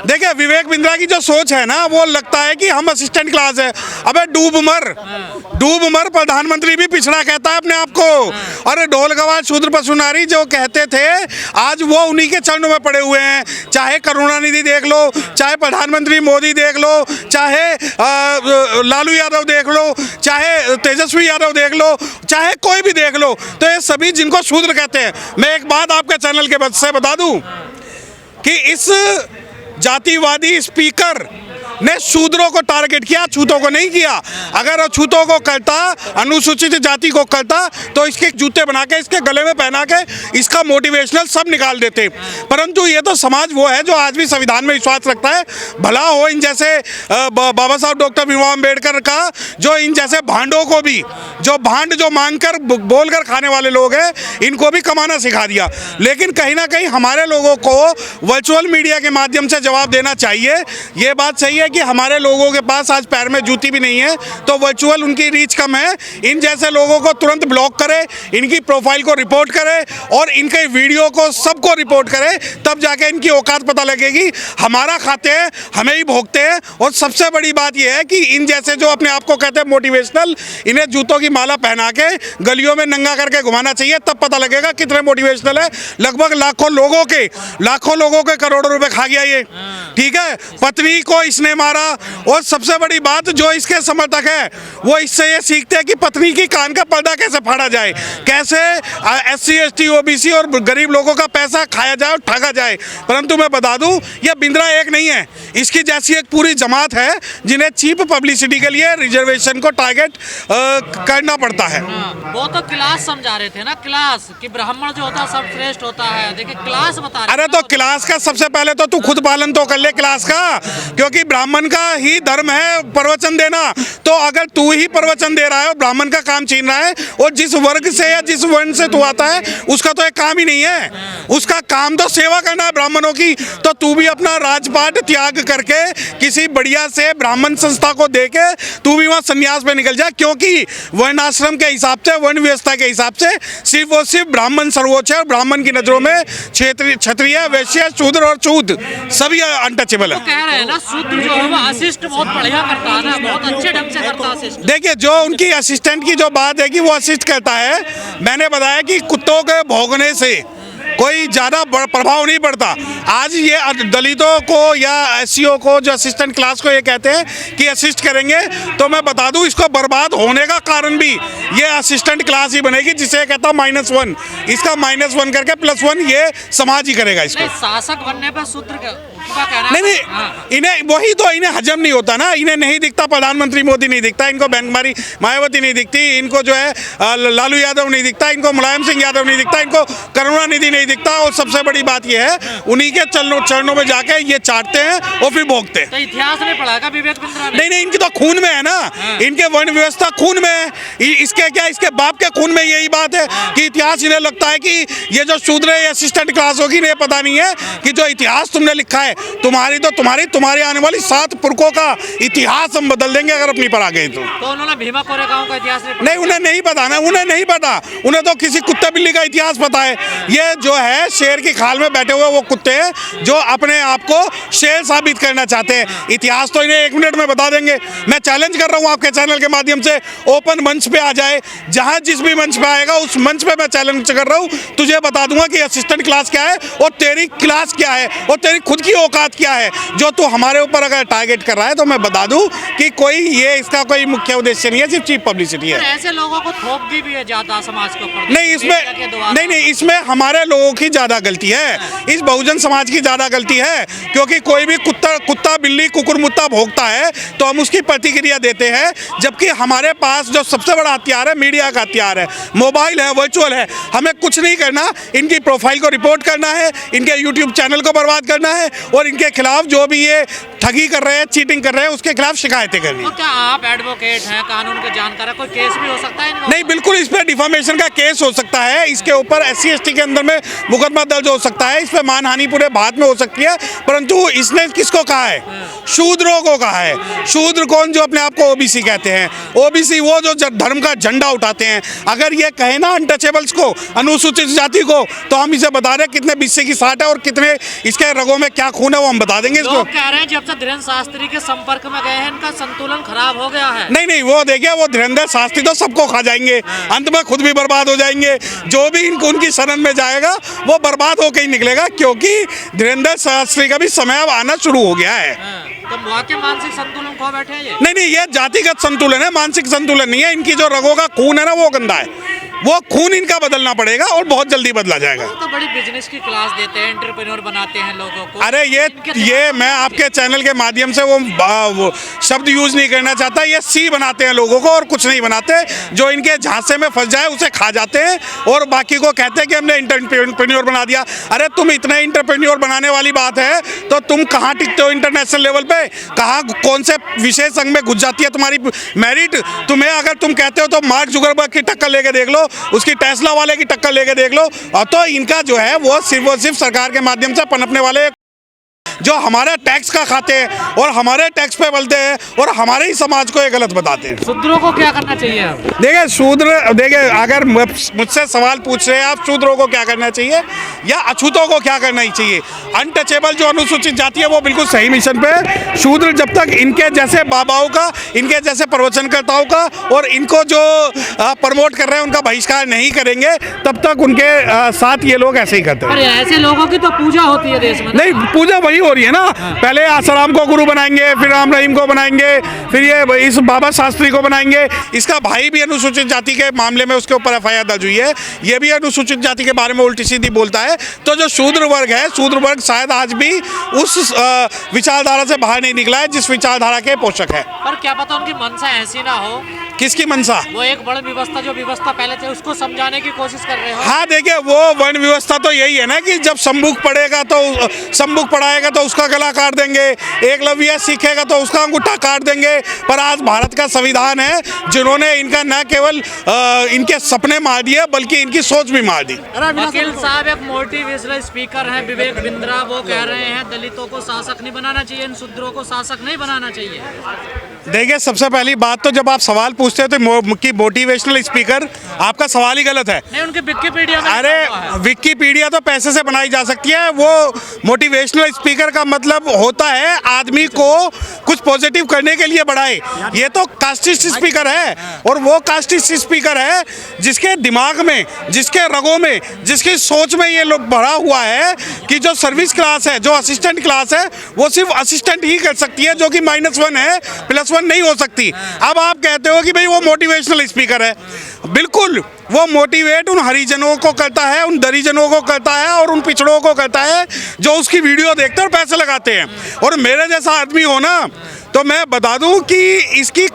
देखिए विवेक बिंद्रा की जो सोच है ना, वो लगता है कि हम असिस्टेंट क्लास है। अबे डूब मर, प्रधानमंत्री भी पिछड़ा कहता है अपने आप को। अरे ढोल गवाज शूद्र पशु नारी जो कहते थे, आज वो उन्हीं के चरणों में पड़े हुए हैं। चाहे करुणानिधि देख लो, चाहे प्रधानमंत्री मोदी देख लो, चाहे लालू यादव देख लो, चाहे तेजस्वी यादव देख लो, चाहे कोई भी देख लो, तो ये सभी जिनको शूद्र कहते हैं। मैं एक बात आपके चैनल के से बता दूं कि इस जातिवादी स्पीकर ने शूद्रों को टारगेट किया, छूतों को नहीं किया। अगर छूतों को करता, अनुसूचित जाति को करता, तो इसके जूते बना के इसके गले में पहना के इसका मोटिवेशनल सब निकाल देते। परंतु ये तो समाज वो है जो आज भी संविधान में विश्वास रखता है। भला हो इन जैसे बाबा साहब डॉक्टर भीमराव अम्बेडकर का, जो इन जैसे भांडों को भी, जो मांगकर बोलकर खाने वाले लोग हैं, इनको भी कमाना सिखा दिया। लेकिन कहीं ना कहीं हमारे लोगों को वर्चुअल मीडिया के माध्यम से जवाब देना चाहिए। ये बात सही है कि हमारे लोगों के पास आज पैर में जूती भी नहीं है, तो वर्चुअल उनकी रीच कम है। इन जैसे लोगों को तुरंत ब्लॉक करे, इनकी प्रोफाइल को रिपोर्ट करे और इनके वीडियो को सबको रिपोर्ट करे, तब जाके इनकी औकात पता लगेगी। हमारा खाते हैं, हमें ही भोगते हैं। और सबसे बड़ी बात यह है कि इन जैसे जो अपने आप को कहते हैं मोटिवेशनल, इन्हें जूतों की माला पहना के गलियों में नंगा करके घुमाना चाहिए, तब पता लगेगा कितने मोटिवेशनल है। लगभग लाखों लोगों के करोड़ों रुपए खा गया ये, ठीक है। पत्नी को इसने मारा, और सबसे बड़ी बात जो इसके समर्थक है वो इससे ये सीखते हैं कि पत्नी की कान का पर्दा कैसे फाड़ा जाए, कैसे SC ST OBC और गरीब लोगों का पैसा खाया जाए और ठगा जाए। परंतु मैं बता दूं, ये बिंद्रा एक नहीं है, इसकी जैसी एक पूरी जमात है जिन्हें चीप पब्लिसिटी के लिए रिजर्वेशन को टारगेट करना पड़ता है। वो तो क्लास समझा रहे थे ना, क्लास कि ब्राह्मण जो होता है सब श्रेष्ठ होता है। देखिए क्लास बता रहे। अरे तो क्लास का सबसे पहले तो तू खुद पालन तो कर ले क्लास का, क्योंकि ब्राह्मण का ही धर्म है प्रवचन देना। तो अगर तू ही प्रवचन दे रहा है और ब्राह्मण का काम छीन रहा है, और जिस वर्ग से या जिस वर्ण से तू आता है उसका तो एक काम ही नहीं है, उसका काम तो सेवा करना है ब्राह्मणों की। तो तू भी अपना राजपाट त्याग करके किसी बढ़िया से ब्राह्मण संस्था को देके तू भी वहां संन्यास पे निकल जाए, क्योंकि वर्णाश्रम के हिसाब से, वर्ण व्यवस्था के हिसाब से सिर्फ और सिर्फ ब्राह्मण सर्वोच्च है। ब्राह्मण की नजरों में क्षत्रिय, वैश्य, शूद्र और चूत सभी अनटचेबल है। कह रहे हैं ना शूद्र जो है वो असिस्ट बहुत बढ़िया करता है ना, बहुत अच्छे ढंग से करता है असिस्ट। देखिए जो उनकी असिस्टेंट की जो बात है कि वो असिस्ट करता है, मैंने बताया कि कुत्तों के भौंकने से कोई ज़्यादा प्रभाव नहीं पड़ता। आज ये दलितों को या SCO को, जो असिस्टेंट क्लास को ये कहते हैं कि असिस्ट करेंगे, तो मैं बता दूं इसको बर्बाद होने का कारण भी ये असिस्टेंट क्लास ही बनेगी, जिसे कहता -1। इसका -1 करके +1 ये समाज ही करेगा इसको। शासक बनने पर शूद्र का कहना नहीं, इन्हें वही तो, इन्हें हजम नहीं होता ना। इन्हें नहीं दिखता प्रधानमंत्री मोदी नहीं दिखता, इनको बैंकमारी मायावती नहीं दिखती, इनको जो है लालू यादव नहीं दिखता, इनको मुलायम सिंह यादव नहीं दिखता, इनको करुणानिधि नहीं दिखता। और सबसे बड़ी बात यह है, उन्हीं के चरणों में जाके ये चाटते हैं और फिर भोगते हैं। तो इतिहास में पढ़ा विवेक बिंद्रा ने? नहीं, इनकी तो खून में है ना, इनके वर्ण व्यवस्था खून में है। इसके क्या, इसके बाप के खून में यही बात है कि इतिहास इन्हें लगता है कि ये जो शूद्र है असिस्टेंट क्लास होगी, इन्हें पता नहीं है कि जो इतिहास तुमने लिखा है, तुम्हारी आने वाली 7 पुरखों का इतिहास हम बदल देंगे अगर अपनी पर आ गए तो। उन्होंने भीमा कोरेगांव का इतिहास नहीं, उन्हें नहीं पता ना, उन्हें नहीं पता। उन्हें तो किसी कुत्ते बिल्ली का इतिहास पता है। ये जो है शेर की खाल में बैठे हुए वो कुत्ते हैं जो अपने आप को शेर साबित करना चाहते हैं। इतिहास तो इन्हें 1 मिनट में बता देंगे। मैं चैलेंज कर रहा हूँ आपके चैनल के माध्यम से, ओपन मंच पे आ जाए, जहां जिस भी मंच पे आएगा उस मंच पे मैं चैलेंज कर रहा हूँ, तुझे बता दूंगा कि असिस्टेंट क्लास क्या है और तेरी क्लास क्या है और तेरी खुद की औकात क्या है, जो तू हमारे ऊपर अगर टारगेट कर रहा है। तो मैं बता दूं कि कोई ये इसका कोई मुख्य उद्देश्य नहीं है, सिर्फ चीप पब्लिसिटी है। ऐसे लोगों को थोप भी है ज्यादा समाज के ऊपर। नहीं, इसमें हमारे लोगों की ज्यादा गलती है, इस बहुजन समाज की ज्यादा गलती है। क्योंकि कोई भी कुत्ता बिल्ली कुकुर मुत्ता भोगता है तो हम उसकी प्रतिक्रिया देते हैं, जबकि हमारे पास जो सबसे बड़ा हथियार है मीडिया का हथियार है, मोबाइल है, वर्चुअल है। हमें कुछ नहीं करना, इनकी प्रोफाइल को रिपोर्ट करना है, इनके YouTube चैनल को बर्बाद करना है और इनके खिलाफ जो भी ये ठगी कर रहे हैं, चीटिंग कर रहे हैं, उसके खिलाफ शिकायतें करनी। तो क्या आप एडवोकेट हैं, कानून के जानकार हैं, कोई केस भी हो सकता है इनका? नहीं, बिल्कुल इस पे डिफामेशन का केस हो सकता है, इसके ऊपर SC ST के अंदर में मुकदमा दर्ज हो सकता है, इस पे मानहानि पूरे भारत में हो सकती है। परंतु इसने किसको कहा है? शूद्रों को कहा है। शूद्र कौन? जो अपने आप को OBC कहते हैं। OBC वो जो धर्म का झंडा उठाते हैं। अगर ये कहे ना अनटचेबल्स को, अनुसूचित जाति को, तो हम इसे बता रहे कितने बिस्से की साठ है और कितने इसके रगों में क्या खून है वो हम बता देंगे इसको। लोग कह रहे हैं जब से धीरेन्द्र शास्त्री के संपर्क में गए हैं इनका संतुलन खराब हो गया है। नहीं, वो देखिए, वो धीरेन्द्र शास्त्री तो सबको खा जाएंगे, अंत में खुद भी बर्बाद हो जाएंगे। जो भी उनकी शरण में जाएगा वो बर्बाद होकर ही निकलेगा, क्योंकि धीरेन्द्र शास्त्री का भी समय अब आना शुरू हो गया है। तो वाकई मानसिक संतुलन खो बैठे हैं ये। नहीं, ये जातिगत संतुलन है, मानसिक संतुलन नहीं है। इनकी जो रगों का खून है ना वो गंदा है, वो खून इनका बदलना पड़ेगा और बहुत जल्दी बदला जाएगा। तो बड़ी बिजनेस की क्लास देते हैं, एंटरप्रेन्योर बनाते हैं लोगों को। अरे ये मैं आपके चैनल के माध्यम से वो शब्द यूज नहीं करना चाहता। ये सी बनाते हैं लोगों को और कुछ नहीं बनाते। जो इनके झांसे में फंस जाए उसे खा जाते हैं और बाकी को कहते हैं कि हमने एंटरप्रेन्योर बना दिया। अरे तुम इतने एंटरप्रेन्योर बनाने वाली बात है तो तुम कहाँ टिकते हो इंटरनेशनल लेवल पे? कहाँ कौन से विशेष संघ में घुस जाती है तुम्हारी मेरिट? तुम्हें अगर तुम कहते हो तो मार्क जुकरबर्ग की टक्कर लेके देख लो, उसकी टेस्ला वाले की टक्कर लेके देख लो। और तो इनका जो है वो सिर्फ सरकार के माध्यम से पनपने वाले जो हमारे टैक्स का खाते हैं और हमारे टैक्स पे बोलते हैं और हमारे ही समाज को ये गलत बताते हैं। शूद्रों को क्या करना चाहिए अब? देखिए अगर मुझसे सवाल पूछ रहे हैं आप, शूद्रों को क्या करना चाहिए या अछूतों को क्या करना ही चाहिए? अनटचेबल जो अनुसूचित जाति है वो बिल्कुल सही मिशन पे है। शूद्र जब तक इनके जैसे बाबाओं का, इनके जैसे प्रवचनकर्ताओं का और इनको जो प्रमोट कर रहे हैं उनका बहिष्कार नहीं करेंगे तब तक उनके साथ ये लोग ऐसे ही करते हैं। अरे ऐसे लोगों की तो पूजा होती है देश में। नहीं, पूजा वही हो रही है ना। पहले आसाराम को गुरु बनाएंगे, फिर राम रहीम को बनाएंगे, फिर ये इस बाबा शास्त्री को बनाएंगे। इसका भाई भी अनुसूचित जाति के मामले में उसके ऊपर FIR दर्ज हुई है। ये भी अनुसूचित जाति के बारे में उल्टी सीधी बोलता है। तो जो शूद्र वर्ग है, शूद्र वर्ग शायद आज भी उस विचारधारा से बाहर नहीं निकला है जिस विचारधारा के पोषक है। पर क्या पता उनकी मनसा ऐसी ना हो। किसकी मनसा? वो एक बड़ी व्यवस्था, जो व्यवस्था पहले थे उसको समझाने की कोशिश कर रहे हो। हाँ, देखिए वो वर्ण व्यवस्था तो यही है ना कि जब सम्मुख पढ़ेगा तो सम्मुख पढ़ाएगा तो उसका गला काट देंगे, एकलव्य सीखेगा तो उसका अंगूठा काट देंगे। पर आज भारत का संविधान है जिन्होंने इनका न केवल इनके सपने मार दिए बल्कि इनकी सोच भी मार दी। वकील साहब एक मोटिवेशनल स्पीकर हैं विवेक बिंद्रा, वो कह रहे हैं दलितों को शासक नहीं बनाना चाहिए, इन शूद्रों को शासक नहीं बनाना चाहिए। देखिए सबसे पहली बात तो जब आप सवाल पूछते हैं तो कि मोटिवेशनल स्पीकर, आपका सवाल ही गलत है। नहीं, उनके विकिपीडिया में अरे विकिपीडिया तो पैसे से बनाई जा सकती है। वो मोटिवेशनल स्पीकर का मतलब होता है आदमी को कुछ पॉजिटिव करने के लिए बढ़ाए। ये तो कास्टिस्ट स्पीकर है और वो कास्टिस्ट स्पीकर है जिसके दिमाग में, जिसके रगों में, जिसकी सोच में ये लोग भरा हुआ है कि जो सर्विस क्लास है, जो असिस्टेंट क्लास है, वो सिर्फ असिस्टेंट ही कर सकती है, जो कि -1 है, +1 नहीं हो सकती। अब आप कहते हो कि भाई वो मोटिवेशनल स्पीकर है। बिल्कुल वो मोटिवेट उन हरिजनों को करता है, उन दरिजनों को करता है और उन पिछड़ों को करता है जो उसकी वीडियो देखते और पैसे लगाते हैं। और मेरे जैसा आदमी हो ना तो मैं बता दूं कि इसकी